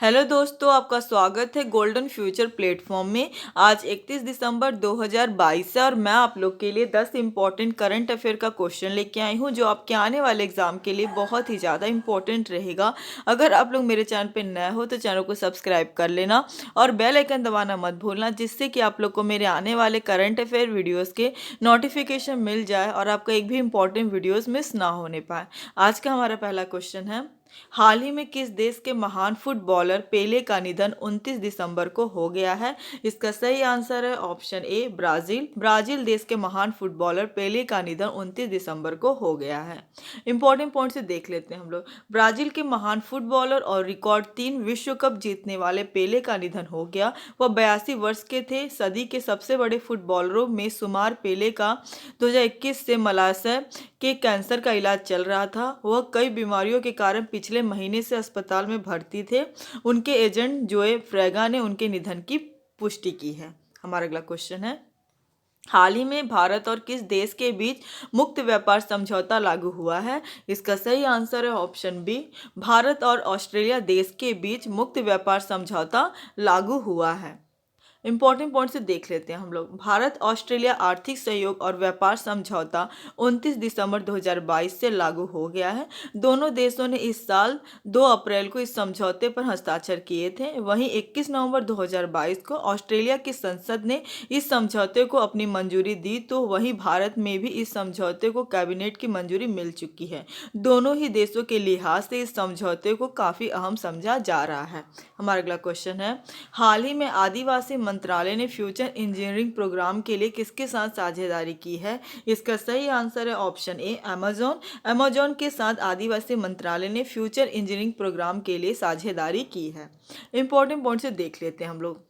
Hello दोस्तों, आपका स्वागत है गोल्डन फ्यूचर प्लेटफॉर्म में। आज 31 दिसंबर 2022 है और मैं आप लोग के लिए 10 इंपॉर्टेंट करंट अफेयर का क्वेश्चन लेके आई हूँ जो आपके आने वाले एग्जाम के लिए बहुत ही ज़्यादा इंपॉर्टेंट रहेगा। अगर आप लोग मेरे चैनल पे नए हो तो चैनल को सब्सक्राइब कर लेना और बेल आइकन दबाना मत भूलना, जिससे कि आप लोग को मेरे आने वाले करंट अफेयर वीडियोज़ के नोटिफिकेशन मिल जाए और आपका एक भी इंपॉर्टेंट वीडियोज़ मिस ना होने पाए। आज का हमारा पहला क्वेश्चन है, हाल ही में किस देश के महान फुटबॉलर पेले का निधन 29 दिसंबर को हो गया है? इसका सही आंसर है ऑप्शन ए ब्राजील। ब्राजील देश के महान फुटबॉलर पेले का निधन 29 दिसंबर को हो गया है। इंपॉर्टेंट पॉइंट से देख लेते हैं हम लोग। ब्राजील के महान फुटबॉलर और रिकॉर्ड 3 विश्व कप जीतने वाले पेले का निधन हो गया। वह 82 वर्ष के थे। सदी के सबसे बड़े फुटबॉलरों में शुमार पेले का 2021 से मलाशय के कैंसर का इलाज चल रहा था। वह कई बीमारियों के कारण पिछले महीने से अस्पताल में भर्ती थे। उनके एजेंट जोए फ्रेगा ने उनके निधन की पुष्टि की है। हमारा अगला क्वेश्चन है, हाल ही में भारत और किस देश के बीच मुक्त व्यापार समझौता लागू हुआ है? इसका सही आंसर है ऑप्शन बी, भारत और ऑस्ट्रेलिया देश के बीच मुक्त व्यापार समझौता लागू हुआ है। इंपॉर्टेंट पॉइंट से देख लेते हैं हम लोग। भारत ऑस्ट्रेलिया आर्थिक सहयोग और व्यापार समझौता 29 दिसंबर 2022 से लागू हो गया है। दोनों देशों ने इस साल 2 अप्रैल को इस समझौते पर हस्ताक्षर किए थे। वहीं 21 नवंबर 2022 को ऑस्ट्रेलिया की संसद ने इस समझौते को अपनी मंजूरी दी, तो वहीं भारत में भी इस समझौते को कैबिनेट की मंजूरी मिल चुकी है। दोनों ही देशों के लिहाज से इस समझौते को काफ़ी अहम समझा जा रहा है। हमारा अगला क्वेश्चन है, हाल ही में आदिवासी मंत्रालय ने फ्यूचर इंजीनियरिंग प्रोग्राम के लिए किसके साथ साझेदारी की है? इसका सही आंसर है ऑप्शन ए अमेजॉन। अमेजॉन के साथ आदिवासी मंत्रालय ने फ्यूचर इंजीनियरिंग प्रोग्राम के लिए साझेदारी की है। इंपॉर्टेंट पॉइंट से देख लेते हैं हम लोग।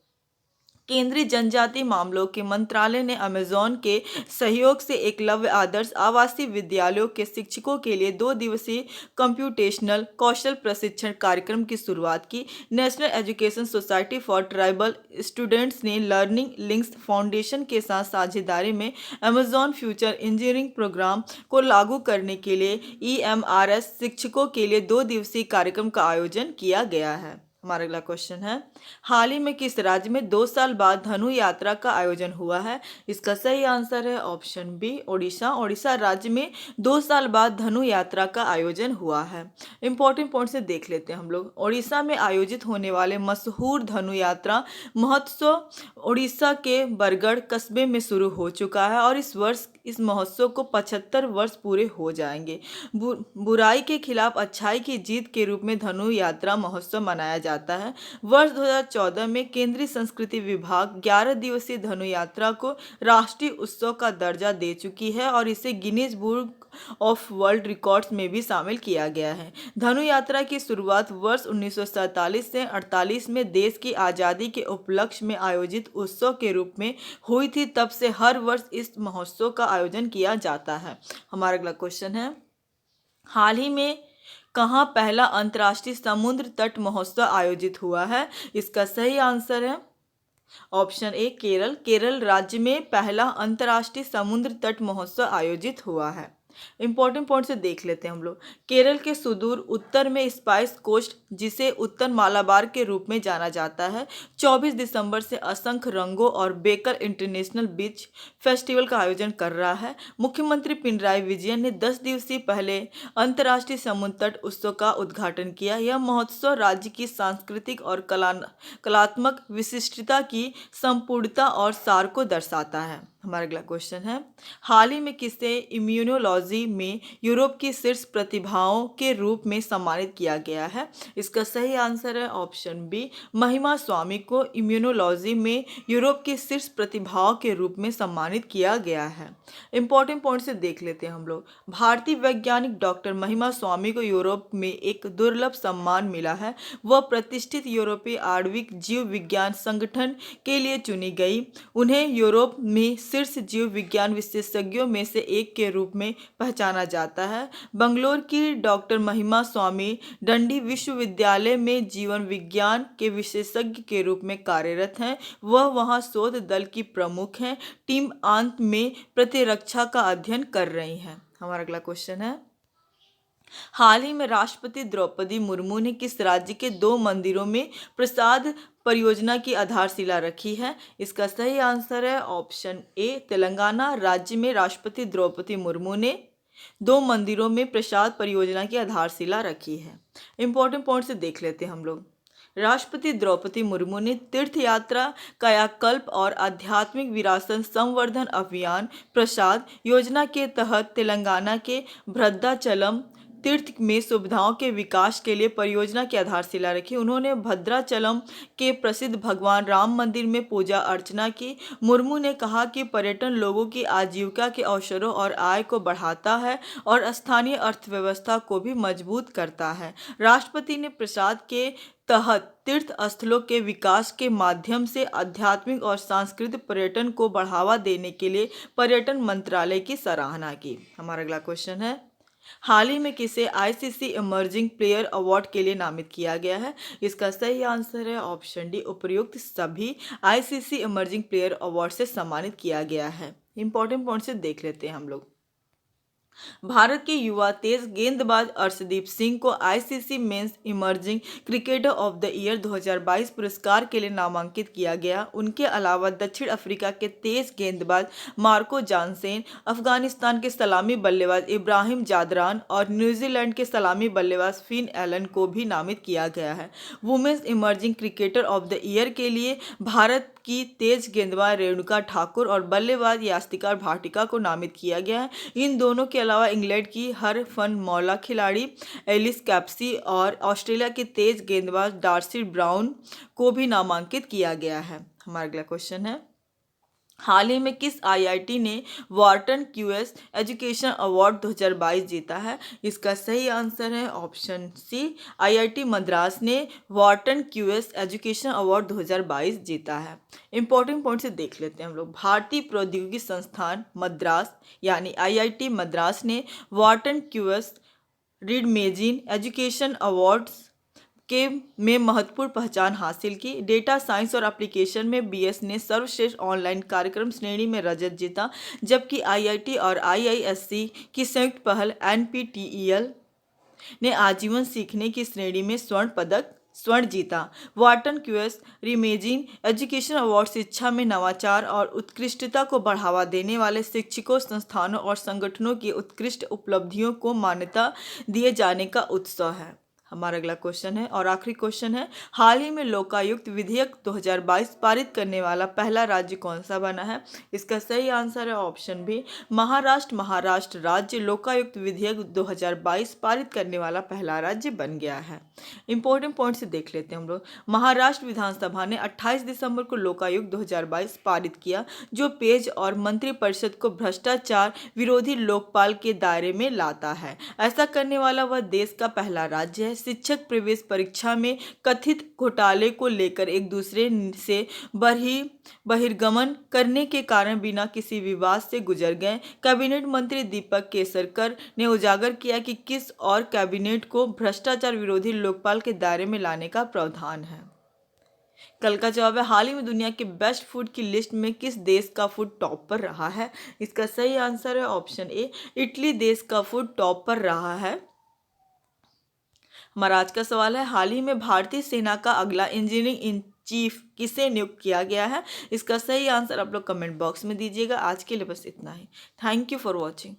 केंद्रीय जनजातीय मामलों के मंत्रालय ने अमेजॉन के सहयोग से एकलव्य आदर्श आवासीय विद्यालयों के शिक्षकों के लिए 2 दिवसीय कंप्यूटेशनल कौशल प्रशिक्षण कार्यक्रम की शुरुआत की। National education society for tribal students ने लर्निंग लिंक्स फाउंडेशन के साथ साझेदारी में अमेजॉन फ्यूचर इंजीनियरिंग प्रोग्राम को लागू करने के लिए EMRS शिक्षकों के लिए 2 दिवसीय कार्यक्रम का आयोजन किया गया है। हमारा अगला क्वेश्चन है, हाल ही में किस राज्य में 2 साल बाद धनु यात्रा का आयोजन हुआ है? इसका सही आंसर है ऑप्शन बी ओडिशा। ओडिशा राज्य में 2 साल बाद धनु यात्रा का आयोजन हुआ है। इंपॉर्टेंट पॉइंट से देख लेते हैं हम लोग। ओडिशा में आयोजित होने वाले मशहूर धनु यात्रा महोत्सव ओडिशा के बरगढ़ कस्बे में शुरू हो चुका है और इस वर्ष इस महोत्सव को 75 वर्ष पूरे हो जाएंगे। बुराई के खिलाफ अच्छाई की जीत के रूप में धनु यात्रा महोत्सव मनाया जाता है। वर्ष 2014 में केंद्रीय संस्कृति विभाग 11 दिवसीय धनु यात्रा को राष्ट्रीय उत्सव का दर्जा दे चुकी है और इसे Guinness book of world records में भी शामिल किया गया है। धनु यात्रा की शुरुआत वर्ष 1947 से 48 में देश की आज़ादी के उपलक्ष्य में आयोजित उत्सव के रूप में हुई थी। तब से हर वर्ष इस महोत्सव का आयोजन किया जाता है। हमारा अगला क्वेश्चन है, हाल ही में कहाँ पहला अंतर्राष्ट्रीय समुद्र तट महोत्सव आयोजित हुआ है? इसका सही आंसर है ऑप्शन ए केरल। केरल राज्य में पहला अंतर्राष्ट्रीय समुद्र तट महोत्सव आयोजित हुआ है। इंपॉर्टेंट पॉइंट से देख लेते हैं हम लोग। केरल के सुदूर उत्तर में स्पाइस कोस्ट, जिसे उत्तर मालाबार के रूप में जाना जाता है, 24 दिसंबर से असंख्य रंगों और बेकर इंटरनेशनल बीच फेस्टिवल का आयोजन कर रहा है। मुख्यमंत्री पिनराई विजयन ने 10 दिवसीय पहले अंतर्राष्ट्रीय समुद्र तट उत्सव का उद्घाटन किया। यह महोत्सव राज्य की सांस्कृतिक और कलात्मक विशिष्टता की संपूर्णता और सार को दर्शाता है। हमारा अगला क्वेश्चन है, हाल ही में किसे इम्यूनोलॉजी में यूरोप की शीर्ष प्रतिभाओं के रूप में सम्मानित किया गया है? इसका सही आंसर है ऑप्शन बी महिमा स्वामी को इम्यूनोलॉजी में यूरोप की शीर्ष प्रतिभाओं के रूप में सम्मानित किया गया है। इंपॉर्टेंट पॉइंट से देख लेते हैं हम लोग। भारतीय वैज्ञानिक डॉक्टर महिमा स्वामी को यूरोप में एक दुर्लभ सम्मान मिला है। वह प्रतिष्ठित यूरोपीय आणविक जीव विज्ञान संगठन के लिए चुनी गई। उन्हें यूरोप में शीर्ष जीव विज्ञान विशेषज्ञों में से एक के रूप में पहचाना जाता है। बंगलोर की डॉक्टर महिमा स्वामी डंडी विश्वविद्यालय में जीवन विज्ञान के विशेषज्ञ के रूप में कार्यरत हैं। वह वहां शोध दल की प्रमुख हैं। टीम अंत में प्रतिरक्षा का अध्ययन कर रही हैं। हमारा अगला क्वेश्चन है, हाल ही में राष्ट्रपति द्रौपदी मुर्मू ने किस राज्य के 2 मंदिरों में प्रसाद परियोजना की आधारशिला रखी है? इसका सही आंसर है ऑप्शन ए तेलंगाना। राज्य में राष्ट्रपति द्रौपदी मुर्मू ने 2 मंदिरों में प्रसाद परियोजना की आधारशिला रखी है। इंपॉर्टेंट पॉइंट से देख लेते हैं हम लोग। राष्ट्रपति द्रौपदी मुर्मू ने तीर्थ यात्रा, कायाकल्प और आध्यात्मिक विरासत संवर्धन अभियान प्रसाद योजना के तहत तेलंगाना के भद्राचलम तीर्थ में सुविधाओं के विकास के लिए परियोजना की आधारशिला रखी। उन्होंने भद्राचलम के प्रसिद्ध भगवान राम मंदिर में पूजा अर्चना की। मुर्मू ने कहा कि पर्यटन लोगों की आजीविका के अवसरों और आय को बढ़ाता है और स्थानीय अर्थव्यवस्था को भी मजबूत करता है। राष्ट्रपति ने प्रसाद के तहत तीर्थ स्थलों के विकास के माध्यम से आध्यात्मिक और सांस्कृतिक पर्यटन को बढ़ावा देने के लिए पर्यटन मंत्रालय की सराहना की। हमारा अगला क्वेश्चन है, हाल ही में किसे आईसीसी इमर्जिंग प्लेयर अवार्ड के लिए नामित किया गया है? इसका सही आंसर है ऑप्शन डी उपर्युक्त सभी आईसीसी इमर्जिंग प्लेयर अवार्ड से सम्मानित किया गया है। इंपॉर्टेंट पॉइंट से देख लेते हैं हम लोग। भारत के युवा तेज गेंदबाज अर्शदीप सिंह को ICC men's emerging cricketer of the year 2022 पुरस्कार के लिए नामांकित किया गया। उनके अलावा दक्षिण अफ्रीका के तेज गेंदबाज मार्को जानसेन, अफगानिस्तान के सलामी बल्लेबाज इब्राहिम जादरान और न्यूजीलैंड के सलामी बल्लेबाज फिन एलन को भी नामित किया गया है। Women's emerging cricketer of the year के लिए भारत की तेज गेंदबाज रेणुका ठाकुर और बल्लेबाज यास्तिका भाटिका को नामित किया गया है। इन दोनों के अलावा इंग्लैंड की हरफनमौला खिलाड़ी एलिस कैप्सी और ऑस्ट्रेलिया के तेज गेंदबाज डार्सी ब्राउन को भी नामांकित किया गया है। हमारा अगला क्वेश्चन है, हाल ही में किस आईआईटी ने वार्टन क्यूएस एजुकेशन अवार्ड 2022 जीता है? इसका सही आंसर है ऑप्शन सी आईआईटी मद्रास ने वार्टन क्यूएस एजुकेशन अवार्ड 2022 जीता है। इंपॉर्टेंट पॉइंट से देख लेते हैं हम लोग। भारतीय प्रौद्योगिकी संस्थान मद्रास यानी आईआईटी मद्रास ने वार्टन क्यूएस रीडमेजिन एजुकेशन अवार्ड्स के में महत्वपूर्ण पहचान हासिल की। डेटा साइंस और एप्लीकेशन में बीएस ने सर्वश्रेष्ठ ऑनलाइन कार्यक्रम श्रेणी में रजत जीता, जबकि आईआईटी और आईआईएससी की संयुक्त पहल एनपीटीईएल ने आजीवन सीखने की श्रेणी में स्वर्ण जीता। वार्टन क्यूएस रीमेजिन एजुकेशन अवार्ड शिक्षा में नवाचार और उत्कृष्टता को बढ़ावा देने वाले शिक्षकों, संस्थानों और संगठनों की उत्कृष्ट उपलब्धियों को मान्यता दिए जाने का उत्सव है। हमारा अगला क्वेश्चन है और आखिरी क्वेश्चन है, हाल ही में लोकायुक्त विधेयक 2022 पारित करने वाला पहला राज्य कौन सा बना है? इसका सही आंसर है ऑप्शन बी महाराष्ट्र। महाराष्ट्र राज्य लोकायुक्त विधेयक 2022 पारित करने वाला पहला राज्य बन गया है। इंपॉर्टेंट पॉइंट से देख लेते हैं हम लोग। महाराष्ट्र विधानसभा ने 28 दिसंबर को लोकायुक्त 2022 पारित किया, जो पेज और मंत्रिपरिषद को भ्रष्टाचार विरोधी लोकपाल के दायरे में लाता है। ऐसा करने वाला वह देश का पहला राज्य है। शिक्षक प्रवेश परीक्षा में कथित घोटाले को लेकर एक दूसरे से बहिर्गमन करने के कारण बिना किसी विवाद से गुजर गए। कैबिनेट मंत्री दीपक केसरकर ने उजागर किया कि किस और कैबिनेट को भ्रष्टाचार विरोधी लोकपाल के दायरे में लाने का प्रावधान है। कल का जवाब है, हाल ही में दुनिया के बेस्ट फूड की लिस्ट में किस देश का फूड टॉप पर रहा है? इसका सही आंसर है ऑप्शन ए इटली देश का फूड टॉप पर रहा है। हमारा आज का सवाल है, हाल ही में भारतीय सेना का अगला इंजीनियरिंग इन चीफ किसे नियुक्त किया गया है? इसका सही आंसर आप लोग कमेंट बॉक्स में दीजिएगा। आज के लिए बस इतना ही। Thank you for watching.